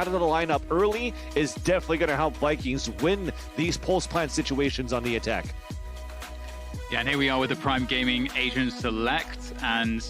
out of the lineup early is definitely going to help Vikings win these pulse plant situations on the attack. Yeah, and here we are with the Prime Gaming Agent Select, and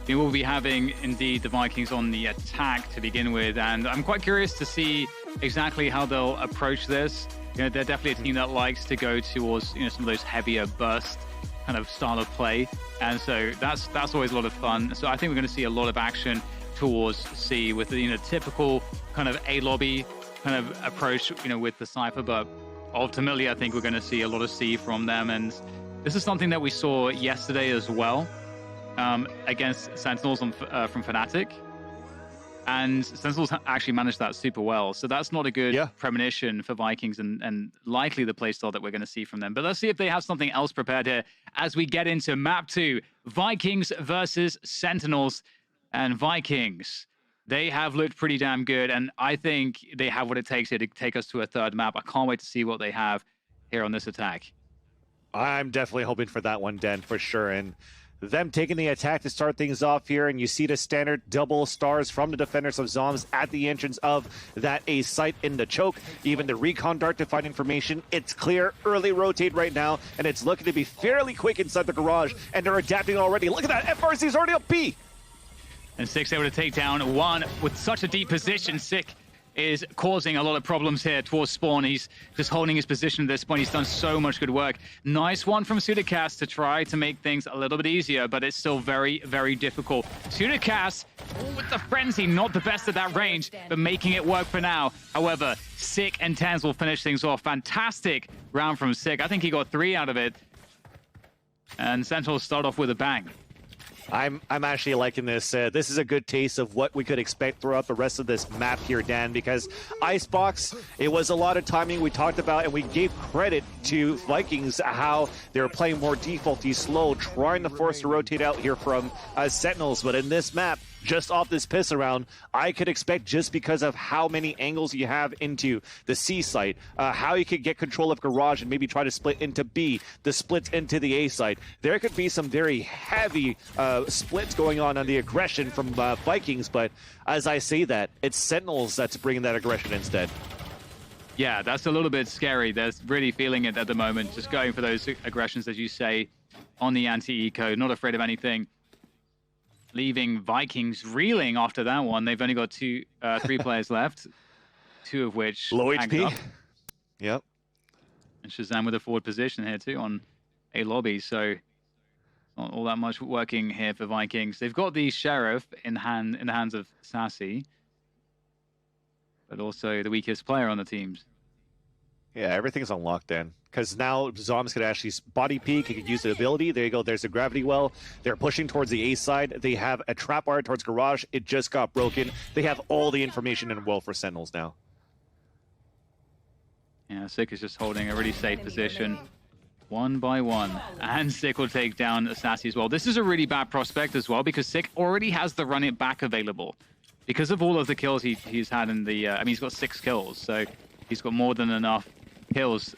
we will be having indeed the Vikings on the attack to begin with, and I'm quite curious to see exactly how they'll approach this. You know, they're definitely a team that likes to go towards, you know, some of those heavier burst kind of style of play, and so that's always a lot of fun. So I think we're going to see a lot of action towards C with the, you know, typical kind of A lobby kind of approach, you know, with the Cypher, but ultimately I think we're going to see a lot of C from them, and this is something that we saw yesterday as well against Sentinels from Fnatic, and Sentinels actually managed that super well, so that's not a good premonition for Vikings and likely the playstyle that we're going to see from them. But let's see if they have something else prepared here as we get into map 2, Vikings versus Sentinels. And Vikings, they have looked pretty damn good, and I think they have what it takes here to take us to a third map. I can't wait to see what they have here on this attack. I'm definitely hoping for that one, Den, for sure. And them taking the attack to start things off here, and you see the standard double stars from the defenders of Zombs at the entrance of that A site in the choke. Even the recon dart to find information. It's clear, early rotate right now, and it's looking to be fairly quick inside the garage, and they're adapting already. Look at that, FRC's already up B. And Sick able to take down one with such a deep position. Sick is causing a lot of problems here towards spawn. He's just holding his position at this point. He's done so much good work. Nice one from sutecas to try to make things a little bit easier, but it's still very, very difficult. sutecas with the frenzy, not the best at that range, but making it work for now. However, Sick and TenZ will finish things off. Fantastic round from Sick. I think he got 3 out of it. And Sentinels start off with a bang. I'm actually liking this. This is a good taste of what we could expect throughout the rest of this map here, Dan, because Icebox, it was a lot of timing we talked about, and we gave credit to Vikings how they were playing more defaulty slow, trying to force to rotate out here from Sentinels. But in this map, just off this piss around, I could expect, just because of how many angles you have into the C site, how you could get control of garage and maybe try to split into B, the splits into the A site. There could be some very heavy splits going on the aggression from Vikings, but as I say that, it's Sentinels that's bringing that aggression instead. Yeah, that's a little bit scary. They're really feeling it at the moment, just going for those aggressions, as you say, on the anti-eco, not afraid of anything. Leaving Vikings reeling after that one. They've only got 3 players left, 2 of which low HP. Yep. And ShahZaM with a forward position here too on A lobby, so not all that much working here for Vikings. They've got the Sheriff in the hands of Sacy, but also the weakest player on the teams. Yeah, everything's on lockdown. Because now Zombs could actually body peek, he could use the ability. There you go, there's a gravity well. They're pushing towards the A side. They have a trap wire towards garage. It just got broken. They have all the information in the world for Sentinels now. Yeah, Sick is just holding a really safe position. 1 by 1. And Sick will take down Sacy as well. This is a really bad prospect as well, because Sick already has the run it back available. Because of all of the kills he's had in the... I mean, he's got 6 kills, so he's got more than enough kills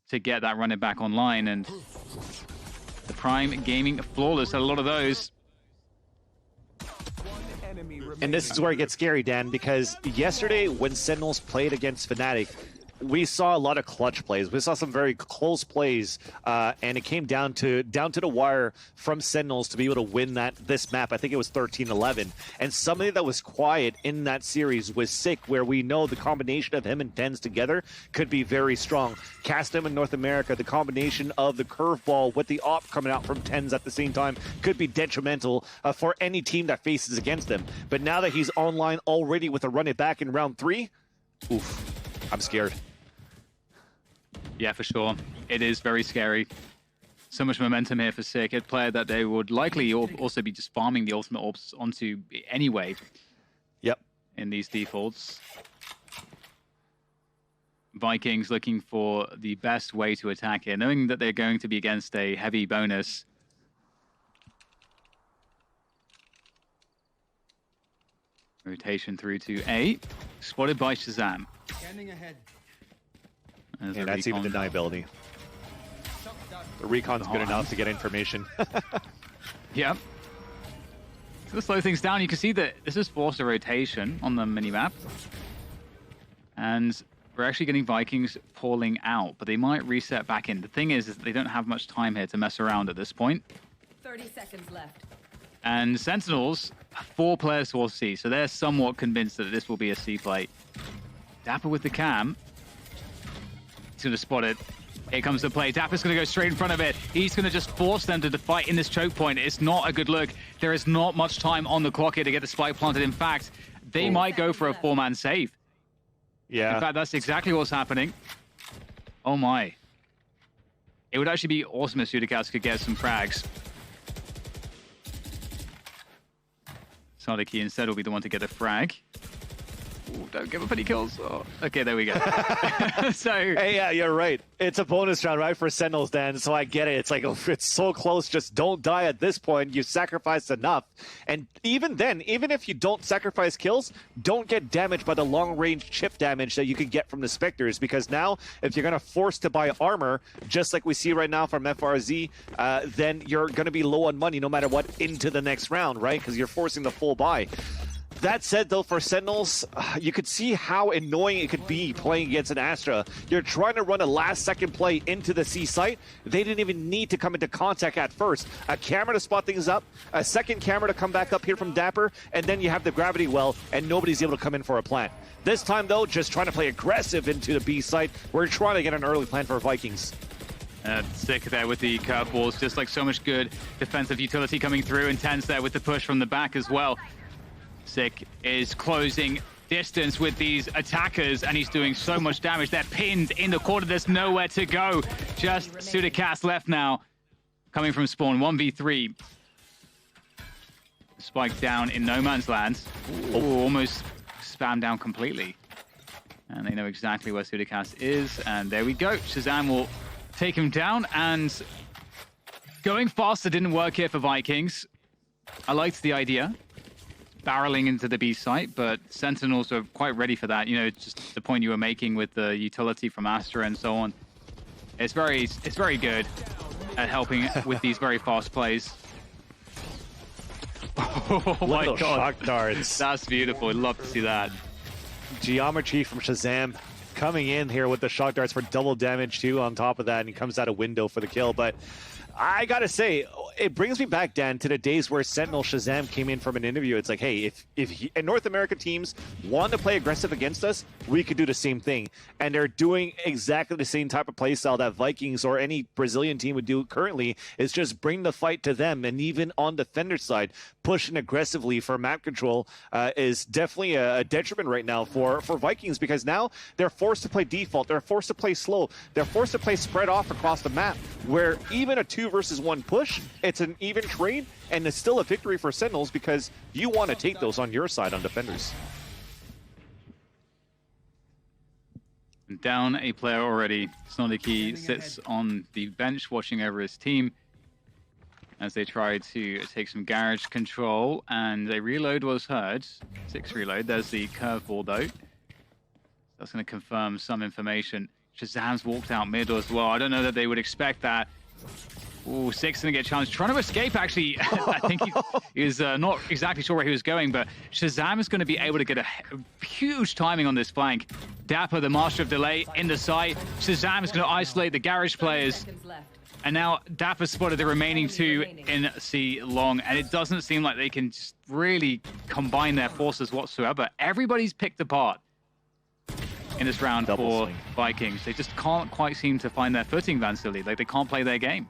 to get that run it back online, and the Prime Gaming Flawless had a lot of those. And this is where it gets scary, Dan, because yesterday when Sentinels played against Fnatic, we saw a lot of clutch plays. We saw some very close plays, and it came down to the wire from Sentinels to be able to win this map. I think it was 13-11. And somebody that was quiet in that series was Sick, where we know the combination of him and TenZ together could be very strong. Cast him in North America, the combination of the curveball with the op coming out from TenZ at the same time could be detrimental for any team that faces against him. But now that he's online already with a run it back in round 3, oof, I'm scared. Yeah, for sure. It is very scary. So much momentum here for Sick, a player that they would likely also be just farming the ultimate orbs onto anyway. Yep. In these defaults. Vikings looking for the best way to attack here, knowing that they're going to be against a heavy bonus. Rotation through to A. Spotted by ShahZaM. Standing ahead. And that's even deniability. The recon's good enough to get information. Yep. To slow things down, you can see that this is forced a rotation on the minimap. And we're actually getting Vikings falling out, but they might reset back in. The thing is they don't have much time here to mess around at this point. 30 seconds left. And Sentinels, 4 players will C, so they're somewhat convinced that this will be a C play. dapr with the cam. He's going to spot it. Here comes the play. dapr's going to go straight in front of it. He's going to just force them to fight in this choke point. It's not a good look. There is not much time on the clock here to get the spike planted. In fact, they might go for a 4-man save. Yeah. In fact, that's exactly what's happening. Oh my. It would actually be awesome if sutecas could get some frags. saadhak instead will be the one to get a frag. Ooh, don't give up any kills. Oh, okay, there we go. So, hey, yeah, you're right. It's a bonus round, right, for Sentinels, Dan. So I get it. It's like, oh, it's so close. Just don't die at this point. You sacrificed enough. And even then, even if you don't sacrifice kills, don't get damaged by the long-range chip damage that you can get from the Spectres. Because now, if you're going to force to buy armor, just like we see right now from FRZ, then you're going to be low on money no matter what into the next round, right? Because you're forcing the full buy. That said, though, for Sentinels, you could see how annoying it could be playing against an Astra. You're trying to run a last-second play into the C site. They didn't even need to come into contact at first. A camera to spot things up, a second camera to come back up here from dapr, and then you have the gravity well, and nobody's able to come in for a plant. This time, though, just trying to play aggressive into the B site. We're trying to get an early plant for Vikings. Sick there with the curveballs, just like so much good defensive utility coming through, and TenZ there with the push from the back as well. Sick is closing distance with these attackers, and he's doing so much damage. They're pinned in the corner. There's nowhere to go. Just sutecas left now, coming from spawn. 1v3. Spike down in no man's land. Ooh, almost spammed down completely. And they know exactly where sutecas is. And there we go. ShahZaM will take him down. And going faster didn't work here for Vikings. I liked the idea. Barreling into the B site, but Sentinels are quite ready for that. You know, just the point you were making with the utility from Astra and so on. It's very good at helping with these very fast plays. Oh my God. Shock darts. That's beautiful. I'd love to see that. Geometry from ShahZaM coming in here with the shock darts for double damage too on top of that, and he comes out a window for the kill. But I gotta say, it brings me back, Dan, to the days where Sentinel ShahZaM came in from an interview. It's like, hey, if North America teams want to play aggressive against us, we could do the same thing. And they're doing exactly the same type of play style that Vikings or any Brazilian team would do currently, is just bring the fight to them. And even on the Fender side, pushing aggressively for map control is definitely a detriment right now for Vikings, because now they're forced to play default, they're forced to play slow, they're forced to play spread off across the map, where even a 2 versus 1 push, it's an even trade, and it's still a victory for Sentinels because you want to take those on your side on defenders. Down a player already. saadhak sits on the bench watching over his team as they try to take some garage control, and a reload was heard. 6 reload. There's the curveball though. That's going to confirm some information. ShahZaM's walked out mid as well. I don't know that they would expect that. Ooh, 6 gonna get challenged. Trying to escape, actually. I think he is not exactly sure where he was going, but ShahZaM is going to be able to get a huge timing on this flank. dapr, the master of delay, in the site. ShahZaM is going to isolate the garage players. And now dapr spotted the remaining 2 in C long, and it doesn't seem like they can just really combine their forces whatsoever. Everybody's picked apart in this round for Vikings. They just can't quite seem to find their footing, Vansili. Like, they can't play their game.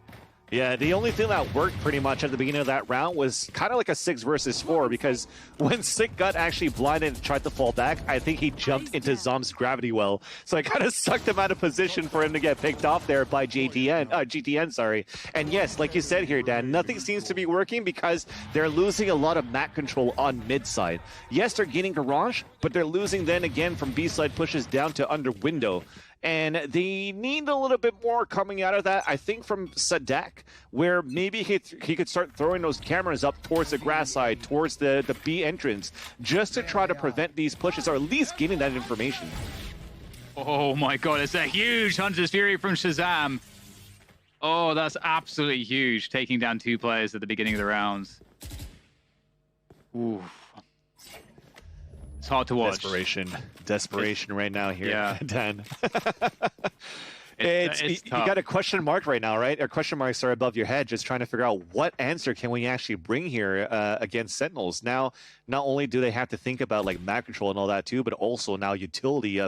Yeah, the only thing that worked pretty much at the beginning of that round was kind of like a 6 versus 4, because when Sick got actually blinded and tried to fall back, I think he jumped into zombs' gravity well. So I kind of sucked him out of position for him to get picked off there by GTN, sorry. And yes, like you said here, Dan, nothing seems to be working because they're losing a lot of map control on mid side. Yes, they're gaining garage, but they're losing then again from B side pushes down to under window. And they need a little bit more coming out of that, I think, from saadhak, where maybe he could start throwing those cameras up towards the grass side, towards the B entrance, just to try to prevent these pushes, or at least getting that information. Oh my God, it's a huge Hunter's Fury from ShahZaM. Oh, that's absolutely huge, taking down 2 players at the beginning of the rounds. Ooh. It's hard to watch. Desperation right now here, Yeah. Dan. It's you tough. got a question mark right now, right? Or question marks are above your head, just trying to figure out what answer can we actually bring here against Sentinels. Now, not only do they have to think about like map control and all that too, but also now utility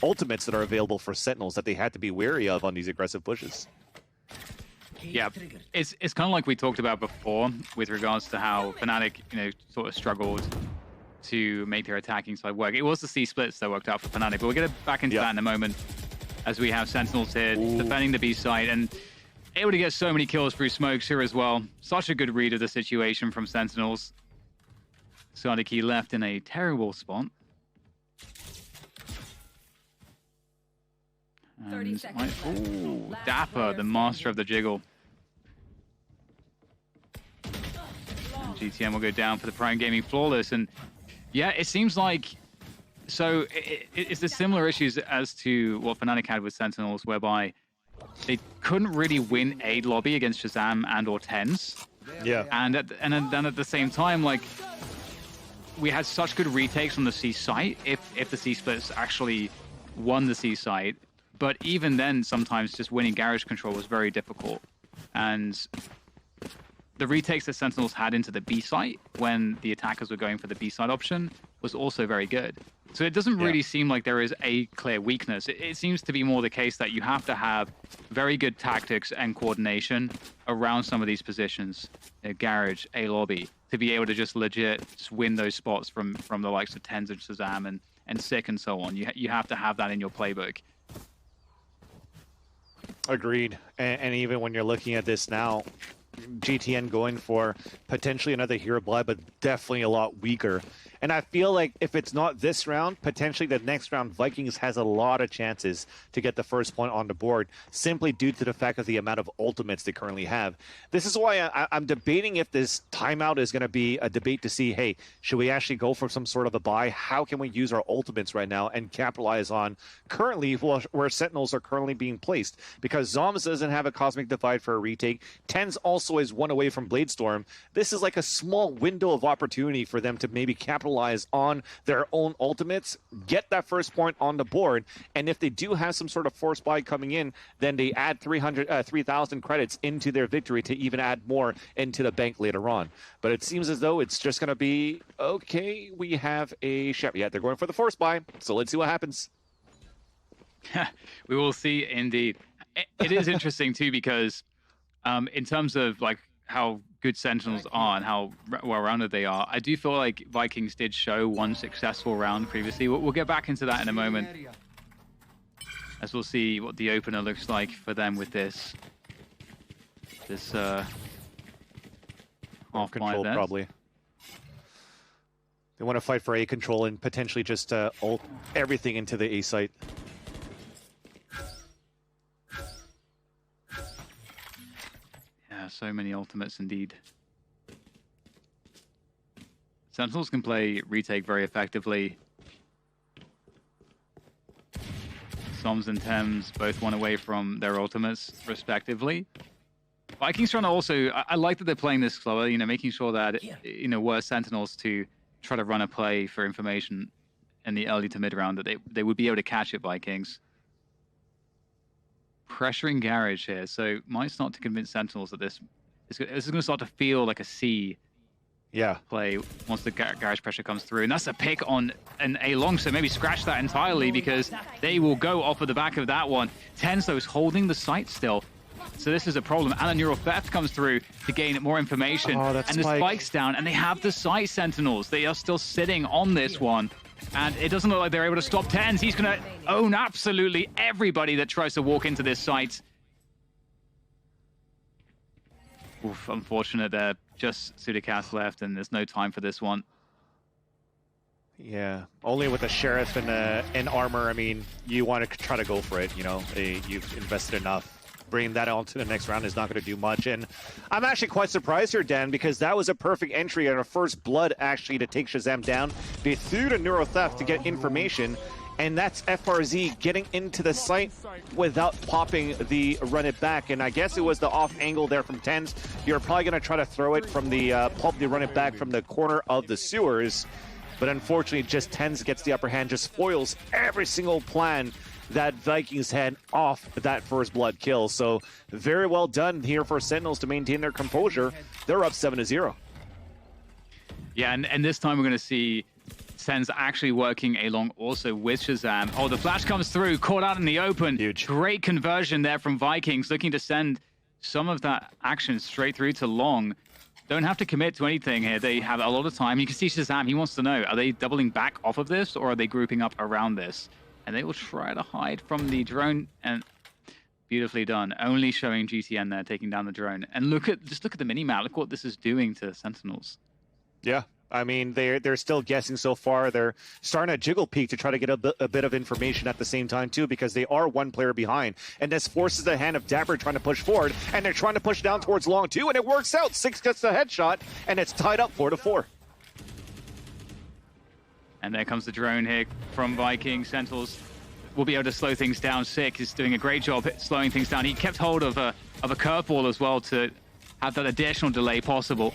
ultimates that are available for Sentinels that they had to be wary of on these aggressive pushes. Yeah, it's kind of like we talked about before with regards to how Fnatic, sort of struggled to make their attacking side work. It was the C splits that worked out for Fnatic, but we'll get back into that in a moment as we have Sentinels here defending the B side and able to get so many kills through smokes here as well. Such a good read of the situation from Sentinels. saadhak left in a terrible spot. 30 And, seconds left. ooh, Last dapr, player the master standing. of the jiggle. And GTN will go down for the Prime Gaming Flawless. And yeah, it seems like, so it's the similar issues as to what Fnatic had with Sentinels, whereby they couldn't really win a lobby against ShahZaM and or TenZ. Yeah. And then at the same time, like, we had such good retakes on the C site if the C splits actually won the C site. But even then, sometimes just winning garage control was very difficult. And the retakes that Sentinels had into the B site when the attackers were going for the B side option was also very good. So it doesn't really seem like there is a clear weakness. It seems to be more the case that you have to have very good tactics and coordination around some of these positions, garage, A lobby, to be able to just legit win those spots from the likes of TenZ and ShahZaM and Sick and so on. You have to have that in your playbook. Agreed. And even when you're looking at this now, GTN going for potentially another hero blood, but definitely a lot weaker. And I feel like if it's not this round, potentially the next round, Vikings has a lot of chances to get the first point on the board, simply due to the fact of the amount of ultimates they currently have. This is why I'm debating if this timeout is going to be a debate to see, hey, should we actually go for some sort of a buy? How can we use our ultimates right now and capitalize on currently where Sentinels are currently being placed? Because Zombs doesn't have a Cosmic Divide for a retake. TenZ also is one away from Bladestorm. This is like a small window of opportunity for them to maybe capitalize on their own ultimates, get that first point on the board, and if they do have some sort of force buy coming in, then they add 3,000 credits into their victory to even add more into the bank later on. But it seems as though it's just going to be, okay, we have a chef. Yeah, they're going for the force buy, so let's see what happens. We will see, indeed. It is interesting, too, because in terms of like how good Sentinels are and how well-rounded they are, I do feel like Vikings did show one successful round previously. We'll get back into that in a moment, as we'll see what the opener looks like for them with this half Control, there. probably. They want to fight for A control and potentially just ult everything into the A site. So many ultimates indeed. Sentinels can play retake very effectively. Zombs and TEMZ both won away from their ultimates respectively. Vikings trying to also, I like that they're playing this slower, making sure that, were Sentinels to try to run a play for information in the early to mid round, that they would be able to catch it, Vikings. Pressuring garage here, so might start to convince Sentinels that this is going to start to feel like a C play once the garage pressure comes through. And that's a pick on an A long, so maybe scratch that entirely because they will go off of the back of that one. TenZ, though, is holding the site still. So this is a problem. And the neural theft comes through to gain more information. And the spike's down, and they have the site Sentinels. They are still sitting on this one. And it doesn't look like they're able to stop TenZ. He's going to own absolutely everybody that tries to walk into this site. Oof, unfortunate there. Just sutecas left, and there's no time for this one. Yeah, only with the Sheriff and armor, I mean, you want to try to go for it, you've invested enough. Bringing that on to the next round is not going to do much. And I'm actually quite surprised here, Dan, because that was a perfect entry and a first blood, actually, to take ShahZaM down. They threw the Neuro Theft to get information, and that's FRZ getting into the site without popping the run it back. And I guess it was the off angle there from TenZ. You're probably going to try to throw it from the pop the run it back from the corner of the sewers. but unfortunately just TenZ gets the upper hand, just foils every single plan that Vikings had off that first blood kill. So very well done here for Sentinels to maintain their composure. They're up 7-0. Yeah, and this time we're going to see TenZ actually working along also with ShahZaM. Oh, the flash comes through, caught out in the open. Huge. Great conversion there from Vikings, looking to send some of that action straight through to long. Don't have to commit to anything here. They have a lot of time. You can see ShahZaM, he wants to know, are they doubling back off of this or are they grouping up around this? And they will try to hide from the drone, and beautifully done. Only showing GTN there, taking down the drone. And just look at the mini-map. Look what this is doing to Sentinels. Yeah, I mean, they're still guessing so far. They're starting to jiggle peek to try to get a bit of information at the same time, too, because they are one player behind. And this forces the hand of dapr trying to push forward, and they're trying to push down towards long, too, and it works out. 6 gets the headshot, and it's tied up 4-4. And there comes the drone here from Viking. Sentinels will be able to slow things down. Sick is doing a great job at slowing things down. He kept hold of a curveball as well to have that additional delay possible.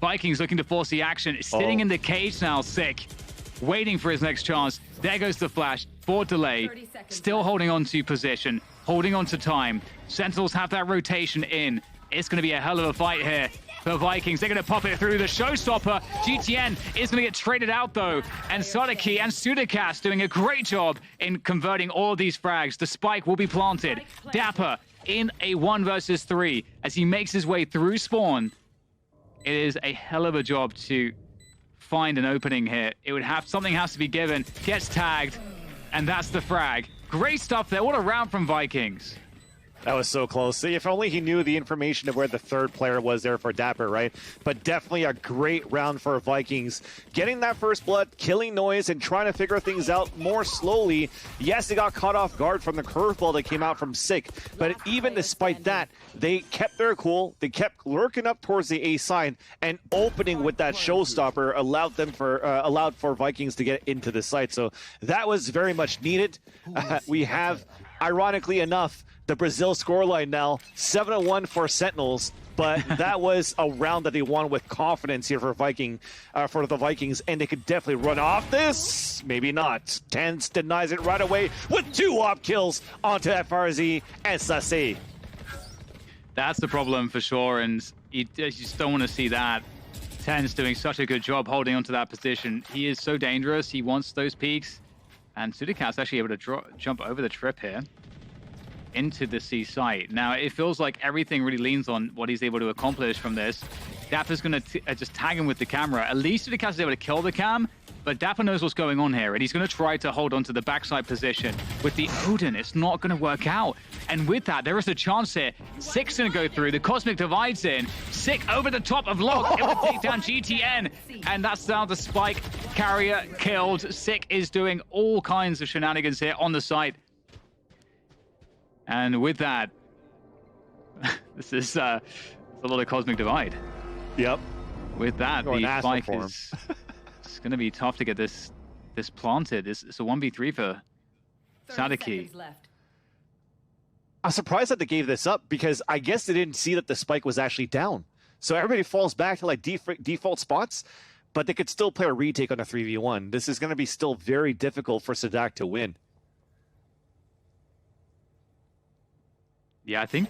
Vikings looking to force the action. Sitting in the cage now, Sick. Waiting for his next chance. There goes the flash. Board delay. Still holding on to position. Holding on to time. Sentinels have that rotation in. It's going to be a hell of a fight here for Vikings. They're going to pop it through the showstopper. GTN is going to get traded out, though. And Sacy and sutecas doing a great job in converting all of these frags. The spike will be planted. dapr in a 1 versus 3 as he makes his way through spawn. It is a hell of a job to find an opening here. Something has to be given. Gets tagged, and that's the frag. Great stuff there. What a round from Vikings. That was so close. See, if only he knew the information of where the third player was there for dapr, right? But definitely a great round for Vikings. Getting that first blood, killing noise, and trying to figure things out more slowly. Yes, they got caught off guard from the curveball that came out from Sick, but even despite that, they kept their cool. They kept lurking up towards the A side, and opening with that showstopper allowed for Vikings to get into the site. So that was very much needed. We have, ironically enough, the Brazil scoreline now, 7-1 for Sentinels, but that was a round that they won with confidence here for the Vikings, and they could definitely run off this. Maybe not. TenZ denies it right away with 2 op kills onto FRZ and Sacy. That's the problem for sure, and you just don't want to see that. TenZ doing such a good job holding onto that position. He is so dangerous. He wants those peaks, and sutecas actually able to jump over the trip here into the C site. Now, it feels like everything really leans on what he's able to accomplish from this. dapr's going to just tag him with the camera. At least sutecas is able to kill the cam, but dapr knows what's going on here, and he's going to try to hold on to the backside position. With the Odin, it's not going to work out. And with that, there is a chance here. Sick's going to go through. The Cosmic Divide's in. Sick over the top of Log, able to take down GTN. And that's now the Spike carrier killed. Sick is doing all kinds of shenanigans here on the site. And with that, this is a lot of Cosmic Divide. Yep. With that, the Spike is it's going to be tough to get this planted. It's a 1v3 for Saadhak. I'm surprised that they gave this up because I guess they didn't see that the spike was actually down. So everybody falls back to like default spots, but they could still play a retake on a 3v1. This is going to be still very difficult for saadhak to win. Yeah, I think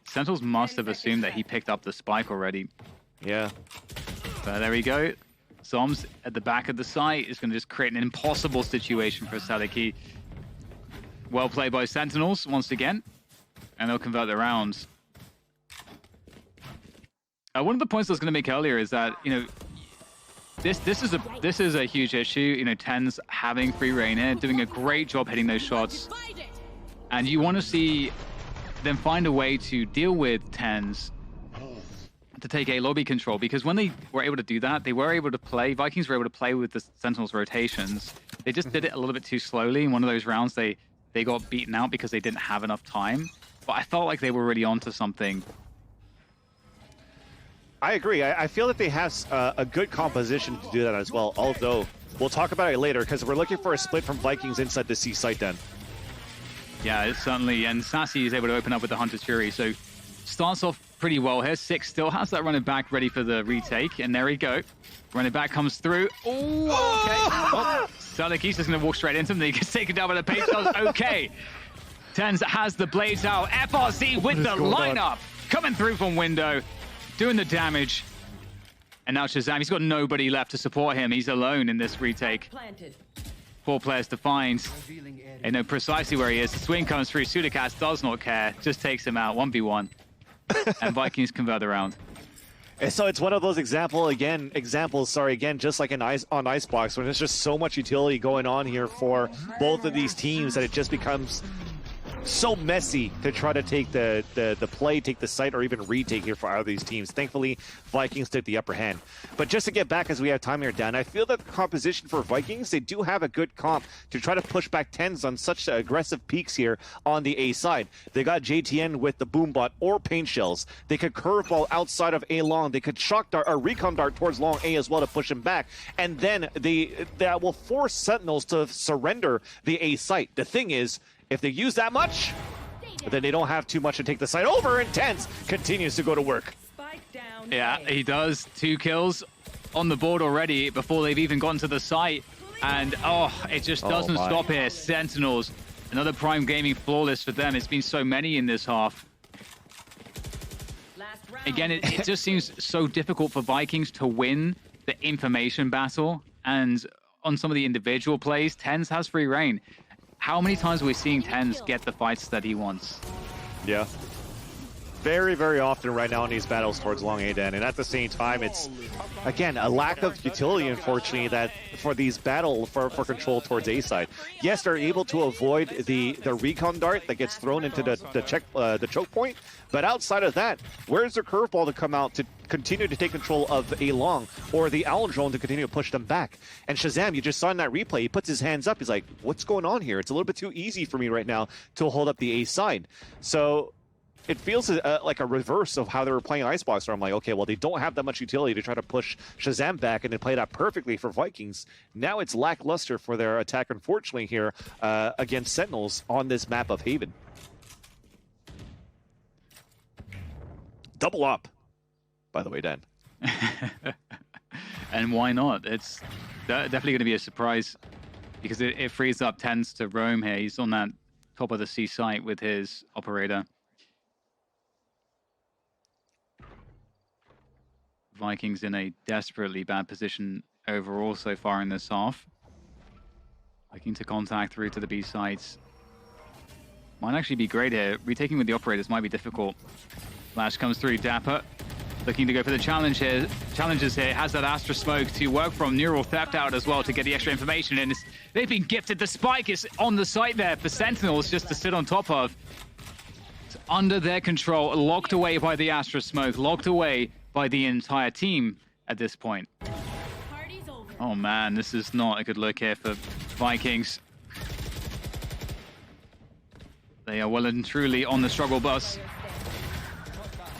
Sentinels must have assumed that he picked up the spike already. Yeah. But there we go. Zombs at the back of the site is going to just create an impossible situation for Saadhak. Well played by Sentinels once again, and they'll convert the rounds. One of the points I was going to make earlier is that, you know, this is a huge issue. You know, TenZ having free reign here, doing a great job hitting those shots, and you want to see them find a way to deal with TenZ to take a lobby control, because when they were able to do that, they were able to play, Vikings were able to play with the Sentinels rotations. They just did it a little bit too slowly. In one of those rounds, they got beaten out because they didn't have enough time. But I felt like they were really onto something. I agree. I feel that they have a good composition to do that as well, although we'll talk about it later because we're looking for a split from Vikings inside the C site then. Yeah, it's certainly, and Sacy is able to open up with the Hunter's Fury, so starts off pretty well here. Six still has that running back ready for the retake, and there we go. Running back comes through. Oh, okay. Oh, saadhak, he's just going to walk straight into him. Then he gets taken down by the pace does. Okay. TenZ has the blades out. FRC with the lineup. Coming through from window. Doing the damage. And now ShahZaM, he's got nobody left to support him. He's alone in this retake. Planted. 4 players to find. They know precisely where he is. The swing comes through. Sutecas does not care. Just takes him out. 1v1. And Vikings convert the round. So it's one of those examples, just like on Icebox, when there's just so much utility going on here for both of these teams that it just becomes so messy to try to take the play, take the site, or even retake here for either of these teams. Thankfully, Vikings took the upper hand. But just to get back as we have time here, Dan, I feel that the composition for Vikings, they do have a good comp to try to push back TenZ on such aggressive peaks here on the A side. They got JTN with the Boombot or Paint Shells. They could curveball outside of A long. They could shock dart or recon dart towards long A as well to push him back. And then that will force Sentinels to surrender the A site. The thing is, if they use that much, then they don't have too much to take the site over, and TenZ continues to go to work. Spike down. Yeah, he does. 2 kills on the board already before they've even gotten to the site. And, it just doesn't stop here. Sentinels, another Prime Gaming flawless for them. It's been so many in this half. Last round. Again, it just seems so difficult for Vikings to win the information battle. And on some of the individual plays, TenZ has free reign. How many times are we seeing TenZ get the fights that he wants? Yeah. Very, very often right now in these battles towards long A, Dan. And at the same time, it's, again, a lack of utility, unfortunately, that for these battle for control towards A side. Yes, they're able to avoid the recon dart that gets thrown into the choke point. But outside of that, where's the curveball to come out to continue to take control of A long, or the owl drone to continue to push them back? And ShahZaM, you just saw in that replay, he puts his hands up. He's like, what's going on here? It's a little bit too easy for me right now to hold up the A side. So it feels like a reverse of how they were playing Icebox, where I'm like, okay, well, they don't have that much utility to try to push ShahZaM back, and they played out perfectly for Vikings. Now it's lackluster for their attack, unfortunately, here against Sentinels on this map of Haven. Double up, by the way, Dan. And why not? It's definitely going to be a surprise because it frees up TenZ to roam here. He's on that top of the C site with his operator. Vikings in a desperately bad position overall so far in this half. Looking to contact through to the B sites. Might actually be great here. Retaking with the operators might be difficult. Flash comes through, dapr. Looking to go for the challenge here. Challenges here. Has that Astra smoke to work from. Neural theft out as well to get the extra information. And they've been gifted. The spike is on the site there for Sentinels just to sit on top of. It's under their control. Locked away by the Astra smoke. Locked away by the entire team at this point. Oh man, this is not a good look here for Vikings. They are well and truly on the struggle bus.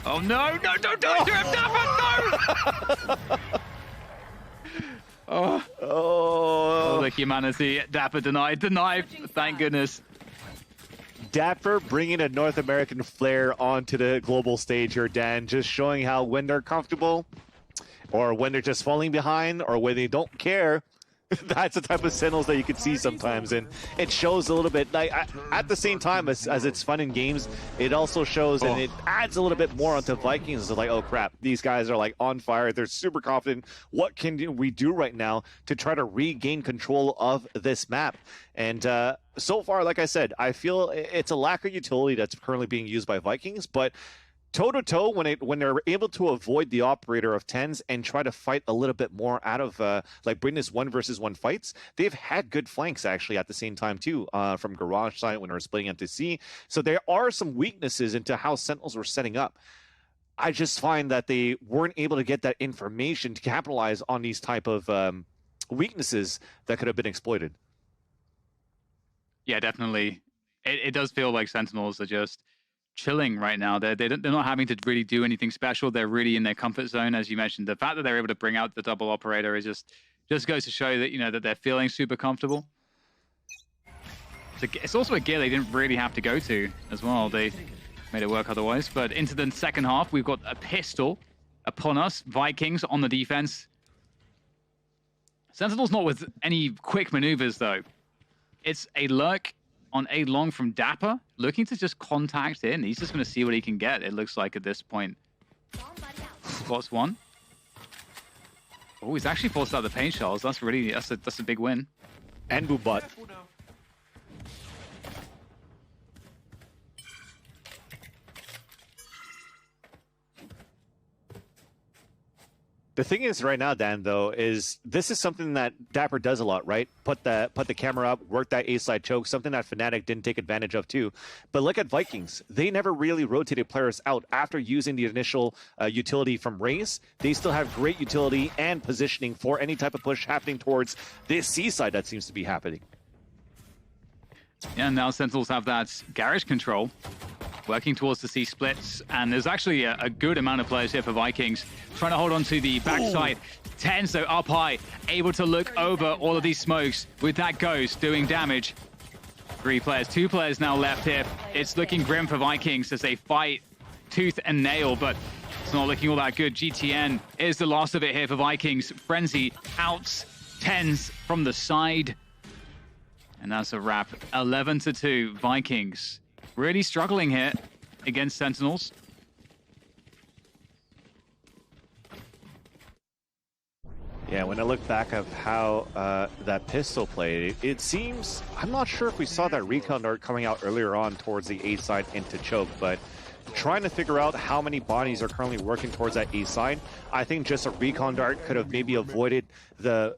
Oh no, no, don't do it to him, dapr, no! Oh, the humanity. dapr denied, thank goodness. dapr bringing a North American flair onto the global stage here, Dan, just showing how when they're comfortable, or when they're just falling behind, or when they don't care, that's the type of Sentinels that you can see sometimes, and it shows a little bit. Like at the same time as it's fun in games, it also shows and it adds a little bit more onto Vikings. It's like, oh crap, these guys are like on fire. They're super confident. What can we do right now to try to regain control of this map? And so far, like I said, I feel it's a lack of utility that's currently being used by Vikings, but toe-to-toe, when they're able to avoid the operator of TenZ and try to fight a little bit more out of, like bring this 1-versus-1 fights, they've had good flanks actually at the same time too, from Garage side when they're splitting up to C. So there are some weaknesses into how Sentinels were setting up. I just find that they weren't able to get that information to capitalize on these type of weaknesses that could have been exploited. Yeah, definitely. It does feel like Sentinels are just chilling right now. They're not having to really do anything special. They're really in their comfort zone, as you mentioned. The fact that they're able to bring out the double operator is just goes to show that, you know, that they're feeling super comfortable. It's also a gear they didn't really have to go to as well. They made it work otherwise. But into the second half, we've got a pistol upon us. Vikings on the defense. Sentinels not with any quick maneuvers, though. It's a lurk on A long from dapr, looking to just contact in. He's just going to see what he can get, it looks like, at this point. Spots one. Oh, he's actually forced out the paint shells. That's a big win. And Boobot. The thing is right now, Dan, though, is this is something that dapr does a lot, right? Put the camera up, work that A-side choke, something that Fnatic didn't take advantage of too. But look at Vikings. They never really rotated players out after using the initial utility from Raze. They still have great utility and positioning for any type of push happening towards this C side that seems to be happening. Yeah, and now Sentinels have that garage control, working towards the C splits, and there's actually a good amount of players here for Vikings trying to hold on to the backside. TenZ, though, up high, able to look over all of these smokes with that ghost doing damage. 3 players, 2 players now left here. It's looking grim for Vikings as they fight tooth and nail, but it's not looking all that good. GTN is the last of it here for Vikings. Frenzy outs TenZ from the side. And that's a wrap. 11-2, Vikings. Really struggling here against Sentinels. Yeah, when I look back of how that pistol played, it seems, I'm not sure if we saw that recon dart coming out earlier on towards the A side into choke, but trying to figure out how many bodies are currently working towards that A side, I think just a recon dart could have maybe avoided the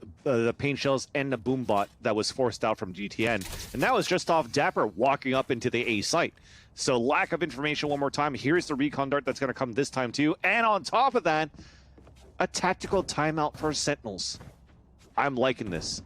paint shells and the boom bot that was forced out from GTN. And that was just off dapr walking up into the A site. So lack of information one more time. Here's the recon dart that's going to come this time too. And on top of that, a tactical timeout for Sentinels. I'm liking this.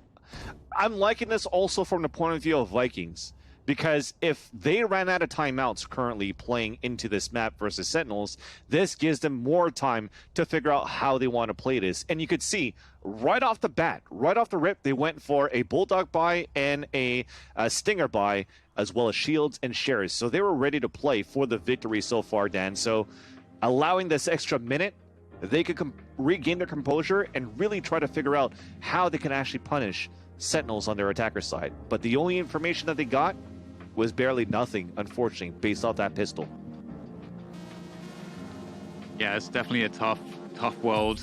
I'm liking this also from the point of view of Vikings. Because if they ran out of timeouts currently playing into this map versus Sentinels, this gives them more time to figure out how they want to play this. And you could see right off the bat, right off the rip, they went for a Bulldog buy and a Stinger buy, as well as shields and shares. So they were ready to play for the victory so far, Dan. So allowing this extra minute, they could regain their composure and really try to figure out how they can actually punish Sentinels on their attacker side. But the only information that they got was barely nothing, unfortunately, based off that pistol. Yeah, it's definitely a tough world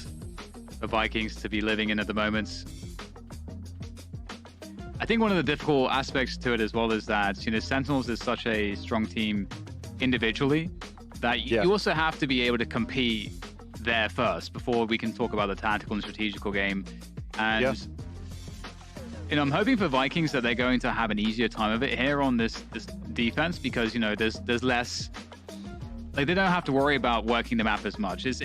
for Vikings to be living in at the moment. I think one of the difficult aspects to it as well is that, you know, Sentinels is such a strong team individually that you also have to be able to compete there first before we can talk about the tactical and strategical game. And you know, I'm hoping for Vikings that they're going to have an easier time of it here on this defense, because, you know, there's less, like, they don't have to worry about working the map as much. It's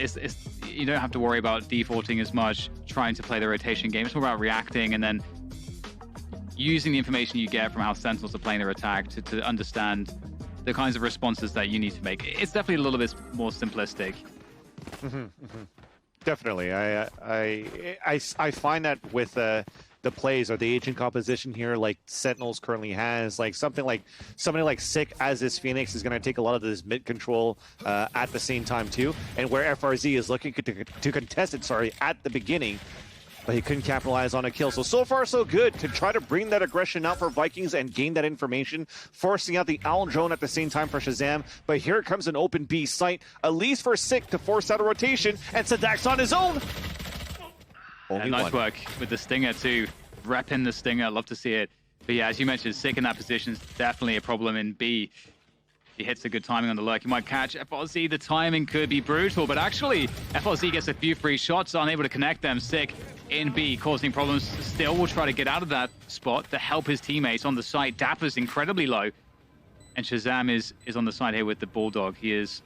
you don't have to worry about defaulting as much, trying to play the rotation game. It's more about reacting and then using the information you get from how Sentinels are playing their attack to understand the kinds of responses that you need to make. It's definitely a little bit more simplistic. Definitely. I find that with the plays or the agent composition here, like Sentinels currently has, like somebody like Sick as this Phoenix is going to take a lot of this mid control at the same time too, and where FRZ is looking to contest it, at the beginning, but he couldn't capitalize on a kill. So far so good to try to bring that aggression out for Vikings and gain that information, forcing out the Owl drone at the same time for ShahZaM. But here comes an open B site, at least for Sick to force out a rotation, and saadhak's on his own. Nice work with the Stinger too. Repping the Stinger, love to see it. But yeah, as you mentioned, Sick in that position is definitely a problem in B. He hits a good timing on the lurk. He might catch FRZ. The timing could be brutal, but actually, FRZ gets a few free shots, unable to connect them. Sick in B, causing problems. Still will try to get out of that spot to help his teammates on the side. dapr's incredibly low. And ShahZaM is on the side here with the Bulldog. He is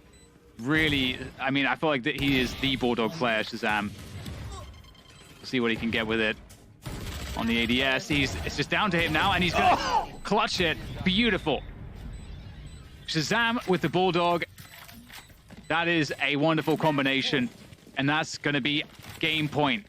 really, I mean, I feel like that he is the Bulldog player, ShahZaM. See what he can get with it on the ADS. It's just down to him now, and he's gonna clutch it. Beautiful. ShahZaM with the Bulldog. That is a wonderful combination, and that's gonna be game point.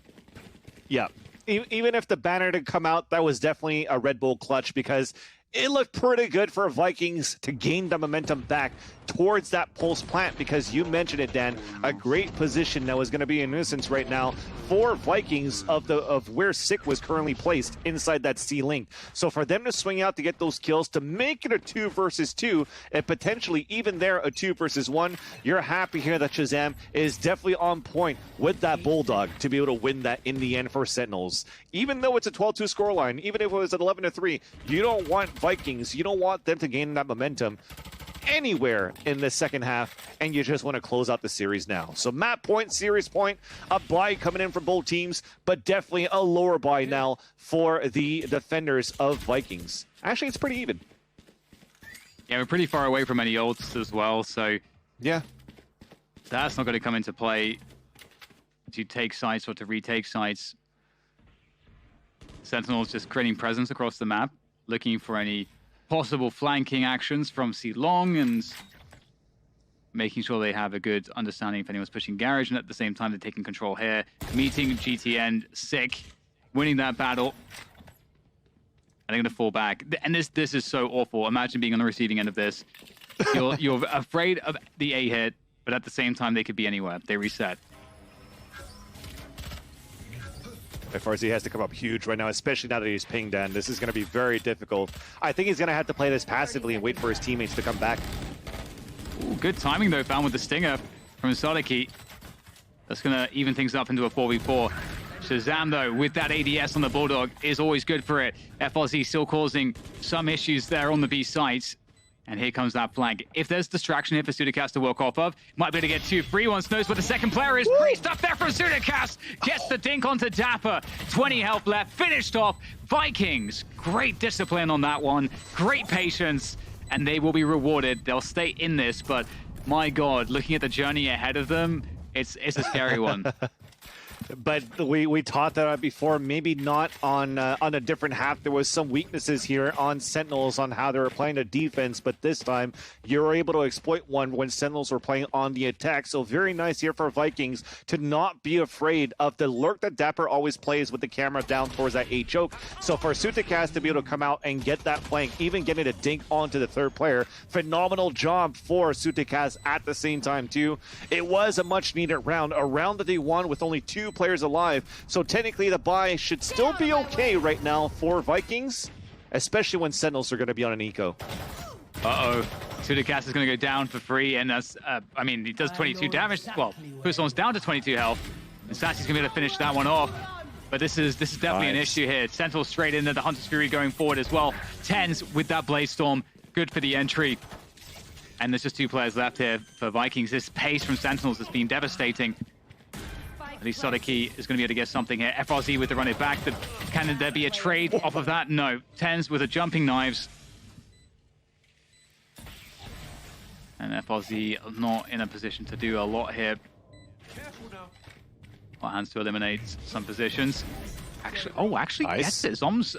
Yeah. Even if the banner didn't come out, that was definitely a Red Bull clutch, because It looked pretty good for Vikings to gain the momentum back towards that pulse plant, because you mentioned it, Dan, a great position that was going to be a nuisance right now for Vikings of where Sick was currently placed inside that C link. So for them to swing out to get those kills, to make it a 2 versus 2, and potentially even there a 2 versus 1, you're happy here that ShahZaM is definitely on point with that Bulldog to be able to win that in the end for Sentinels. Even though it's a 12-2 scoreline, even if it was at 11-3, you don't want Vikings, you don't want them to gain that momentum anywhere in the second half, and you just want to close out the series now. So map point, series point, a bye coming in from both teams, but definitely a lower bye now for the defenders of Vikings. Actually, it's pretty even. Yeah, we're pretty far away from any ults as well, so yeah, that's not going to come into play to take sites or to retake sites. Sentinels just creating presence across the map, looking for any possible flanking actions from C long and making sure they have a good understanding if anyone's pushing garage, and at the same time they're taking control here, meeting GTN Sick, winning that battle, and they're going to fall back. And this is so awful. Imagine being on the receiving end of this. You're afraid of the A hit, but at the same time they could be anywhere. They reset. FRZ has to come up huge right now, especially now that he's pinged in. This is going to be very difficult. I think he's going to have to play this passively and wait for his teammates to come back. Ooh, good timing, though, found with the stinger from Sacy. That's going to even things up into a 4v4. ShahZaM, though, with that ADS on the Bulldog, is always good for it. FRZ still causing some issues there on the B sites. And here comes that flank. If there's distraction here for sutecas to work off of, might be able to get 2 free ones. Knows where the second player is. Great stuff there from sutecas. Gets the dink onto dapr. 20 health left. Finished off. Vikings. Great discipline on that one. Great patience. And they will be rewarded. They'll stay in this. But my God, looking at the journey ahead of them, it's a scary one. But we talked that before, maybe not on a different half. There was some weaknesses here on Sentinels on how they were playing the defense, but this time you were able to exploit one when Sentinels were playing on the attack. So very nice here for Vikings to not be afraid of the lurk that dapr always plays with the camera down towards that A choke. So for sutecas to be able to come out and get that flank, even getting a dink onto the third player, phenomenal job for sutecas at the same time too. It was a much needed round, a round that they won with only 2 players alive, so technically the bye should still be okay right now for Vikings, especially when Sentinels are going to be on an eco. Sutecas is going to go down for free, and that's, I mean, he does 22 damage. Well, first one's down to 22 health, and Sacy's going to be able to finish that one off. But this is definitely an issue here. Sentinel straight into the Hunter's Fury going forward as well. TenZ with that Blaze Storm, good for the entry. And there's just 2 players left here for Vikings. This pace from Sentinels has been devastating. At least Sacy is going to be able to get something here. FRZ with the run it back. Can there be a trade off of that? No. TenZ with the jumping knives. And FRZ not in a position to do a lot here. Our hands to eliminate some positions. Actually nice. Gets it. Zombs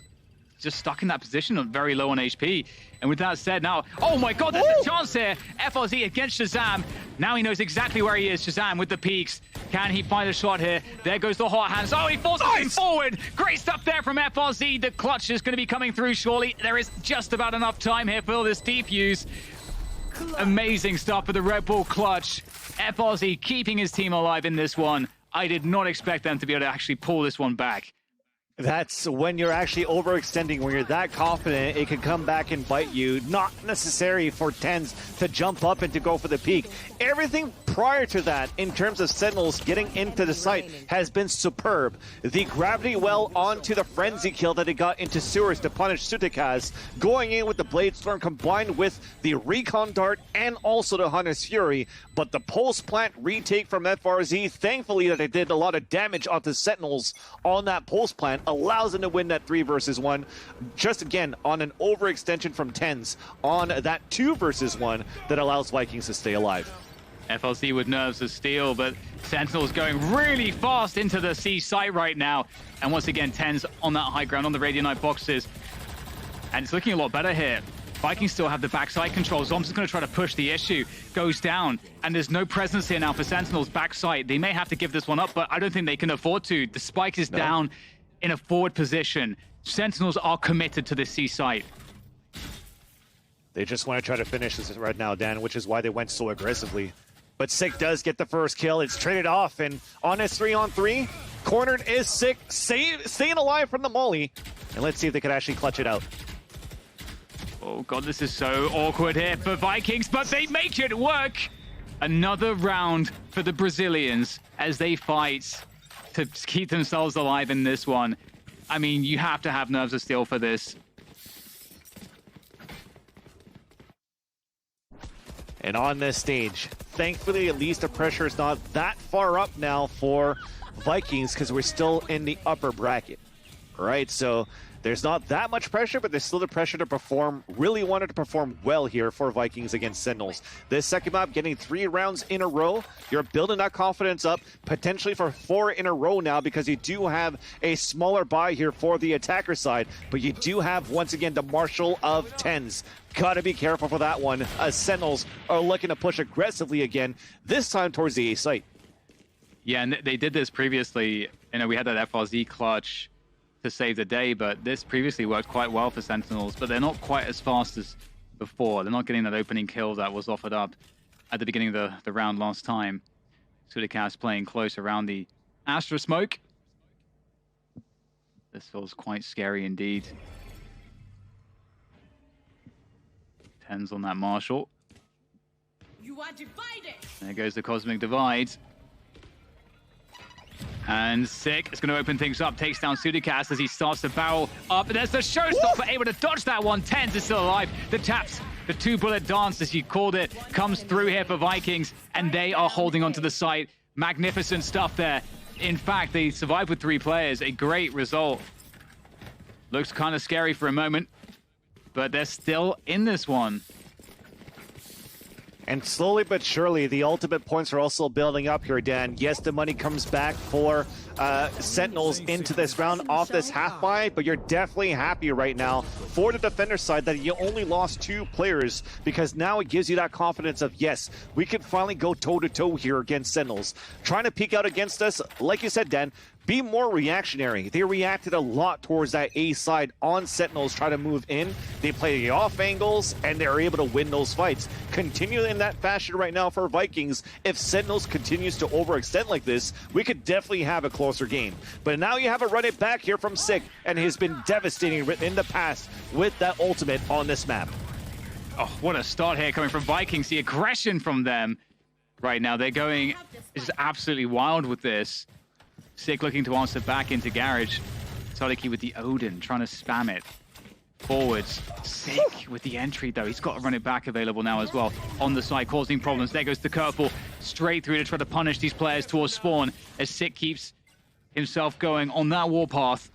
just stuck in that position, very low on HP. And with that said, now, oh my God, there's a chance here. FRZ against ShahZaM. Now he knows exactly where he is. ShahZaM with the peaks. Can he find a shot here? There goes the hot hands. Oh, he falls forward. Great stuff there from FRZ. The clutch is going to be coming through surely. There is just about enough time here for this defuse. Amazing stuff for the Red Bull clutch. FRZ keeping his team alive in this one. I did not expect them to be able to actually pull this one back. That's when you're actually overextending, when you're that confident, it can come back and bite you. Not necessary for TenZ to jump up and to go for the peak. Everything prior to that, in terms of Sentinels getting into the site, has been superb. The gravity well onto the frenzy kill that he got into sewers to punish sutecas, going in with the Blade Storm combined with the Recon Dart and also the Hunter's Fury. But the Pulse Plant retake from FRZ, thankfully that they did a lot of damage onto Sentinels on that Pulse Plant, allows them to win that 3 versus 1. Just again, on an overextension from TenZ on that 2 versus 1 that allows Vikings to stay alive. FLC with nerves of steel, but Sentinel's going really fast into the C site right now. And once again, TenZ on that high ground on the Radiant boxes. And it's looking a lot better here. Vikings still have the backside control. Zombs is going to try to push the issue. Goes down. And there's no presence here now for Sentinel's backside. They may have to give this one up, but I don't think they can afford to. The spike is down in a forward position. Sentinels are committed to this C site. They just want to try to finish this right now, Dan, which is why they went so aggressively. But Sick does get the first kill. It's traded off, and on his 3-on-3, cornered is Sick, staying alive from the molly. And let's see if they can actually clutch it out. Oh god, this is so awkward here for Vikings, but they make it work! Another round for the Brazilians as they fight to keep themselves alive in this one. I mean, you have to have nerves of steel for this. And on this stage, thankfully, at least the pressure is not that far up now for Vikings because we're still in the upper bracket, right? So there's not that much pressure, but there's still the pressure to perform. Really wanted to perform well here for Vikings against Sentinels. This second map, getting 3 rounds in a row. You're building that confidence up, potentially for 4 in a row now, because you do have a smaller buy here for the attacker side, but you do have, once again, the Marshal of TenZ. Gotta be careful for that one, as Sentinels are looking to push aggressively again, this time towards the A site. Yeah, and they did this previously. You know, we had that FRZ clutch to save the day, but this previously worked quite well for Sentinels, but they're not quite as fast as before. They're not getting that opening kill that was offered up at the beginning of the round last time. Sutecas playing close around the Astra smoke. This feels quite scary indeed. TenZ on that Marshal. You are divided. There goes the Cosmic Divide. And Sick is going to open things up, takes down Sutecas as he starts to barrel up. And there's the showstopper, able to dodge that one. TenZ is still alive. The taps, the 2-bullet dance, as you called it, comes through here for Vikings, and they are holding onto the site. Magnificent stuff there. In fact, they survived with 3 players. A great result. Looks kind of scary for a moment, but they're still in this one. And slowly but surely, the ultimate points are also building up here, Dan. Yes, the money comes back for Sentinels into this round off this half buy, but you're definitely happy right now for the defender side that you only lost 2 players, because now it gives you that confidence of, yes, we can finally go toe-to-toe here against Sentinels. Trying to peek out against us, like you said, Dan, be more reactionary. They reacted a lot towards that A side on Sentinels, try to move in. They play the off angles, and they're able to win those fights. Continue in that fashion right now for Vikings. If Sentinels continues to overextend like this, we could definitely have a closer game. But now you have a run it back here from Sick, and he's been devastating in the past with that ultimate on this map. Oh, what a start here coming from Vikings. The aggression from them right now. They're going is absolutely wild with this. Sick looking to answer back into Garage. saadhak with the Odin, trying to spam it. Forwards. Sick with the entry, though. He's got to run it back available now as well. On the side, causing problems. There goes the curveball. Straight through to try to punish these players towards spawn, as Sick keeps himself going on that warpath.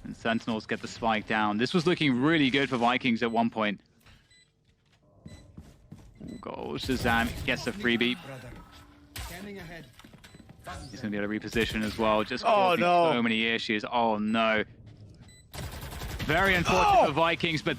And Sentinels get the spike down. This was looking really good for Vikings at one point. Goes ShahZaM, gets a freebie. He's going to be able to reposition as well. Just causing so many issues. Oh, no. Very unfortunate for Vikings, but